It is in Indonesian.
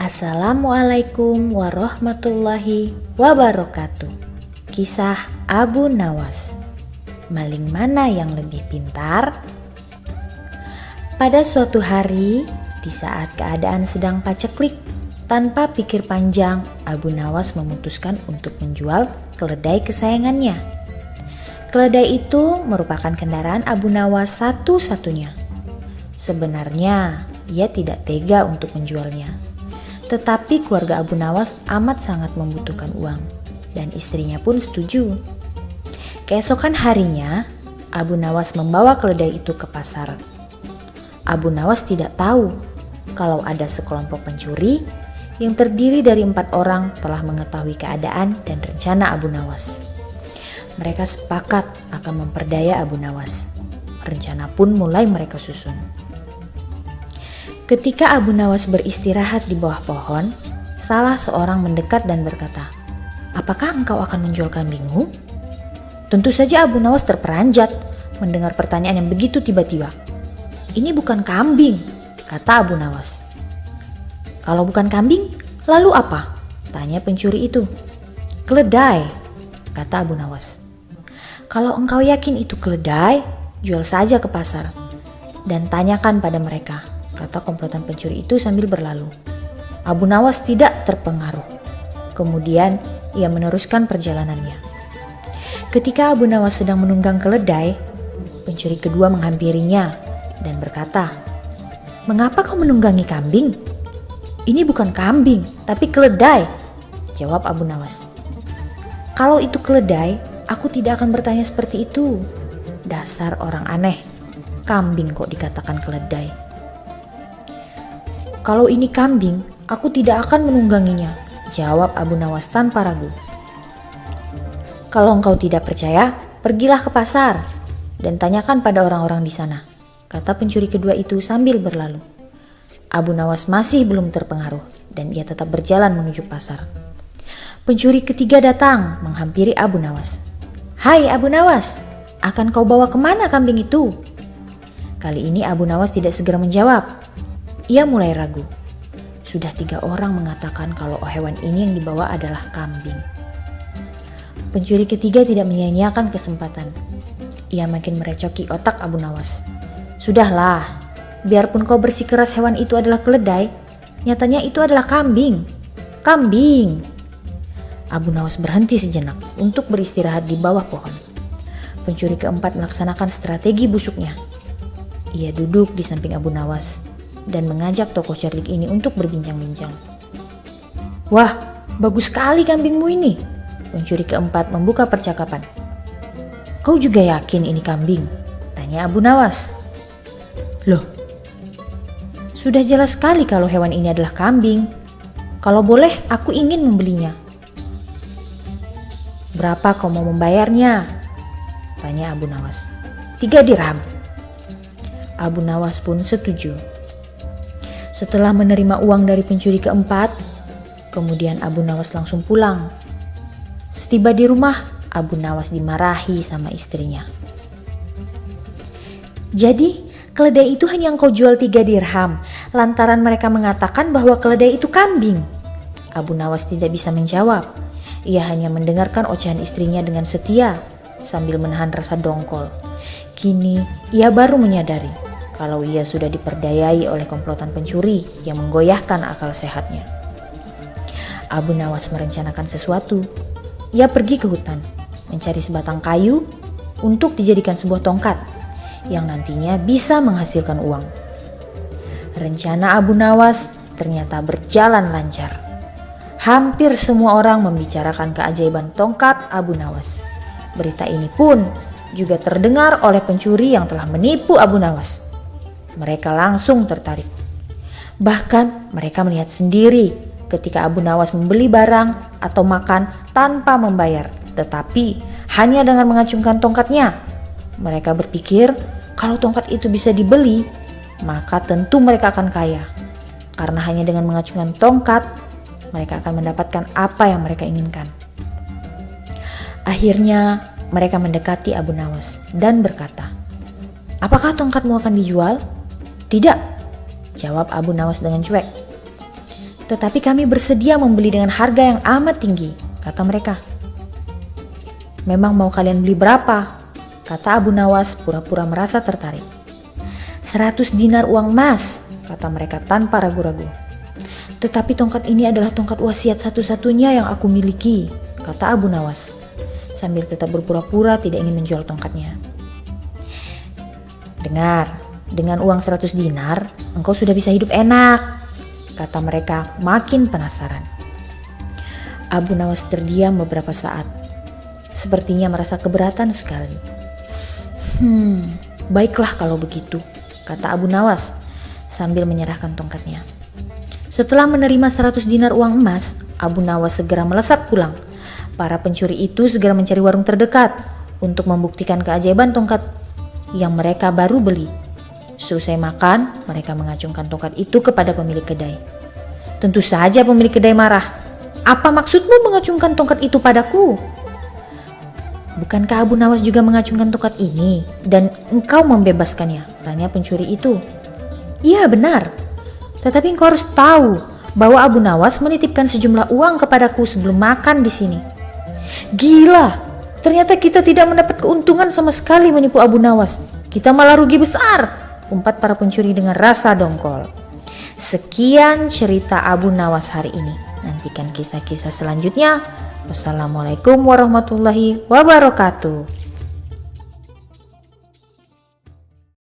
Assalamualaikum warahmatullahi wabarakatuh. Kisah Abu Nawas. Maling mana yang lebih pintar? Pada suatu hari, di saat keadaan sedang paceklik, tanpa pikir panjang, Abu Nawas memutuskan untuk menjual keledai kesayangannya. Keledai itu merupakan kendaraan Abu Nawas satu-satunya. Sebenarnya, ia tidak tega untuk menjualnya. Tetapi keluarga Abu Nawas amat sangat membutuhkan uang dan istrinya pun setuju. Keesokan harinya, Abu Nawas membawa keledai itu ke pasar. Abu Nawas tidak tahu kalau ada sekelompok pencuri yang terdiri dari 4 orang telah mengetahui keadaan dan rencana Abu Nawas. Mereka sepakat akan memperdaya Abu Nawas. Rencana pun mulai mereka susun. Ketika Abu Nawas beristirahat di bawah pohon, salah seorang mendekat dan berkata, "Apakah engkau akan menjual kambingmu?" Tentu saja Abu Nawas terperanjat mendengar pertanyaan yang begitu tiba-tiba. "Ini bukan kambing," kata Abu Nawas. "Kalau bukan kambing, lalu apa?" tanya pencuri itu. "Keledai," kata Abu Nawas. "Kalau engkau yakin itu keledai, jual saja ke pasar dan tanyakan pada mereka," kata komplotan pencuri itu sambil berlalu. Abu Nawas tidak terpengaruh. Kemudian ia meneruskan perjalanannya. Ketika Abu Nawas sedang menunggang keledai, pencuri kedua menghampirinya dan berkata, "Mengapa kau menunggangi kambing?" "Ini bukan kambing, tapi keledai," jawab Abu Nawas. "Kalau itu keledai, aku tidak akan bertanya seperti itu. Dasar orang aneh, kambing kok dikatakan keledai." "Kalau ini kambing, aku tidak akan menungganginya," jawab Abu Nawas tanpa ragu. "Kalau engkau tidak percaya, pergilah ke pasar dan tanyakan pada orang-orang di sana," kata pencuri kedua itu sambil berlalu. Abu Nawas masih belum terpengaruh dan ia tetap berjalan menuju pasar. Pencuri ketiga datang menghampiri Abu Nawas. "Hai Abu Nawas, akan kau bawa kemana kambing itu?" Kali ini Abu Nawas tidak segera menjawab. Ia mulai ragu. Sudah 3 orang mengatakan kalau hewan ini yang dibawa adalah kambing. Pencuri ketiga tidak menyia-nyiakan kesempatan. Ia makin merecoki otak Abu Nawas. "Sudahlah, biarpun kau bersikeras hewan itu adalah keledai, nyatanya itu adalah kambing. Kambing!" Abu Nawas berhenti sejenak untuk beristirahat di bawah pohon. Pencuri keempat melaksanakan strategi busuknya. Ia duduk di samping Abu Nawas dan mengajak tokoh cerdik ini untuk berbincang-bincang. "Wah, bagus sekali kambingmu ini," pencuri keempat membuka percakapan. "Kau juga yakin ini kambing?" tanya Abu Nawas. "Loh, sudah jelas sekali kalau hewan ini adalah kambing. Kalau boleh, aku ingin membelinya." "Berapa kau mau membayarnya?" tanya Abu Nawas. 3 dirham. Abu Nawas pun setuju. Setelah menerima uang dari pencuri keempat, kemudian Abu Nawas langsung pulang. Setiba di rumah, Abu Nawas dimarahi sama istrinya. "Jadi, keledai itu hanya engkau jual 3 dirham, lantaran mereka mengatakan bahwa keledai itu kambing?" Abu Nawas tidak bisa menjawab. Ia hanya mendengarkan ocehan istrinya dengan setia, sambil menahan rasa dongkol. Kini, ia baru menyadari kalau ia sudah diperdayai oleh komplotan pencuri yang menggoyahkan akal sehatnya. Abu Nawas merencanakan sesuatu. Ia pergi ke hutan, mencari sebatang kayu untuk dijadikan sebuah tongkat yang nantinya bisa menghasilkan uang. Rencana Abu Nawas ternyata berjalan lancar. Hampir semua orang membicarakan keajaiban tongkat Abu Nawas. Berita ini pun juga terdengar oleh pencuri yang telah menipu Abu Nawas. Mereka langsung tertarik. Bahkan mereka melihat sendiri ketika Abu Nawas membeli barang atau makan tanpa membayar, tetapi hanya dengan mengacungkan tongkatnya. Mereka berpikir kalau tongkat itu bisa dibeli, maka tentu mereka akan kaya. Karena hanya dengan mengacungkan tongkat, mereka akan mendapatkan apa yang mereka inginkan. Akhirnya mereka mendekati Abu Nawas dan berkata, "Apakah tongkatmu akan dijual?" "Tidak," jawab Abu Nawas dengan cuek. Tetapi kami bersedia membeli dengan harga yang amat tinggi, kata mereka. Memang mau kalian beli berapa? Kata Abu Nawas pura-pura merasa tertarik. 100 dinar uang emas, kata mereka tanpa ragu-ragu. Tetapi tongkat ini adalah tongkat wasiat satu-satunya yang aku miliki, kata Abu Nawas, sambil tetap berpura-pura tidak ingin menjual tongkatnya. Dengar, dengan uang 100 dinar, engkau sudah bisa hidup enak, kata mereka makin penasaran. Abu Nawas terdiam beberapa saat. Sepertinya merasa keberatan sekali. Baiklah kalau begitu, kata Abu Nawas sambil menyerahkan tongkatnya. Setelah menerima 100 dinar uang emas, Abu Nawas segera melesat pulang. Para pencuri itu segera mencari warung terdekat untuk membuktikan keajaiban tongkat yang mereka baru beli. Selesai makan, mereka mengacungkan tongkat itu kepada pemilik kedai. Tentu saja pemilik kedai marah. Apa maksudmu mengacungkan tongkat itu padaku? Bukankah Abu Nawas juga mengacungkan tongkat ini dan engkau membebaskannya? Tanya pencuri itu. Iya benar. Tetapi engkau harus tahu bahwa Abu Nawas menitipkan sejumlah uang kepadaku sebelum makan di sini. Gila, ternyata kita tidak mendapat keuntungan sama sekali menipu Abu Nawas. Kita malah rugi besar, umpat para pencuri dengan rasa dongkol. Sekian cerita Abu Nawas hari ini. Nantikan kisah-kisah selanjutnya. Wassalamualaikum warahmatullahi wabarakatuh.